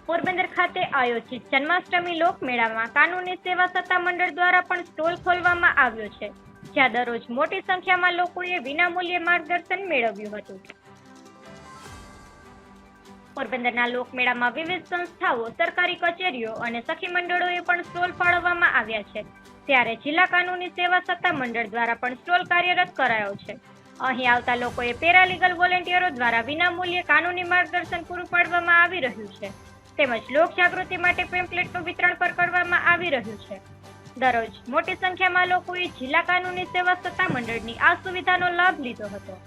પોરબંદર ખાતે આયોજિત જન્માષ્ટમી લોકમેળામાં કાનૂની સેવા સત્તા મંડળ દ્વારા પણ સ્ટોલ ખોલવામાં આવ્યો છે, જ્યાં દરરોજ મોટી સંખ્યામાં લોકોએ વિનામૂલ્યે માર્ગદર્શન મેળવ્યું હતું. પોરબંદરના લોકમેળામાં વિવિધ સંસ્થાઓ, સરકારી કચેરીઓ અને સખી મંડળોએ પણ સ્ટોલ ફાળવવામાં આવ્યા છે, ત્યારે જિલ્લા કાનૂની સેવા સત્તા મંડળ દ્વારા પણ સ્ટોલ કાર્યરત કરાયો છે. અહીં આવતા લોકોએ પેરાલીગલ વોલેન્ટિયરો દ્વારા વિનામૂલ્યે કાનૂની માર્ગદર્શન પૂરું પાડવામાં આવી રહ્યું છે, તેમજ લોક જાગૃતિ માટે પેમ્પલેટનું વિતરણ પણ કરવામાં આવી રહ્યું છે. દરરોજ મોટી સંખ્યામાં લોકોએ જિલ્લા કાનૂની સેવા સત્તા મંડળની આ સુવિધાનો લાભ લીધો હતો.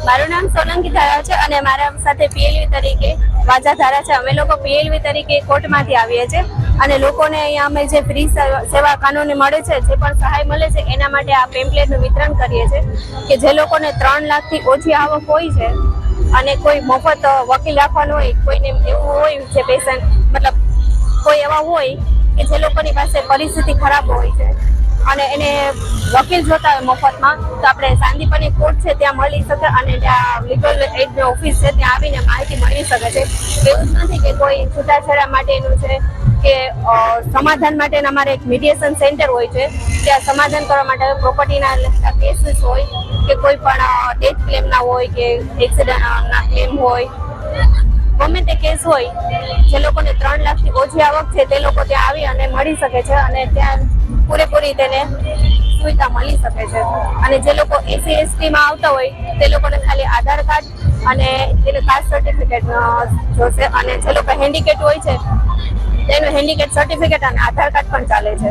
મારું નામ સોલંકી ધારા છે અને મારા સાથે પીએલવી તરીકે વાજા ધારા છે. અમે લોકો પીએલવી તરીકે કોર્ટમાંથી આવીએ છીએ અને લોકોને અહીંયા અમે જે ફ્રી સેવા કાનૂની મળે છે, જે પણ સહાય મળે છે, એના માટે આ પેમ્પલેટનું વિતરણ કરીએ છીએ કે જે લોકોને 3 લાખથી ઓછી આવક હોય છે અને કોઈ મફત વકીલ રાખવાનું હોય, કોઈને એવું હોય જે પેશન્ટ મતલબ કોઈ એવા હોય કે જે લોકોની પાસે પરિસ્થિતિ ખરાબ હોય છે અને એને વકીલ જોતા હોય મફતમાં, તો આપણે શાંતિપની કોર્ટ છે ત્યાં મળી શકે અને ત્યાં લીગલ એડની ઓફિસ છે ત્યાં આવીને માહિતી મળી શકે છે. એવું જ નથી કે કોઈ છૂટાછેડા માટેનું છે કે સમાધાન માટેના અમારે એક મીડિયેશન સેન્ટર હોય છે, ત્યાં સમાધાન કરવા માટે પ્રોપર્ટીના લગતા કેસીસ હોય કે કોઈ પણ ડેથ ક્લેમના હોય કે એક્સિડન્ટના ક્લેમ હોય, ગમે તે કેસ હોય, જે લોકોને 3 લાખથી ઓછી આવક છે તે લોકો ત્યાં આવી અને મળી શકે છે અને ત્યાં પૂરેપૂરી તેને સુવિધા મળી શકે છે. અને જે લોકો SC/ST માં આવતા હોય તે લોકોને ખાલી આધાર કાર્ડ અને તેનું કાસ્ટ સર્ટિફિકેટ જોશે અને જે લોકો હેન્ડીકેપ હોય છે તેનું હેન્ડીકેપ સર્ટિફિકેટ અને આધાર કાર્ડ પણ ચાલે છે.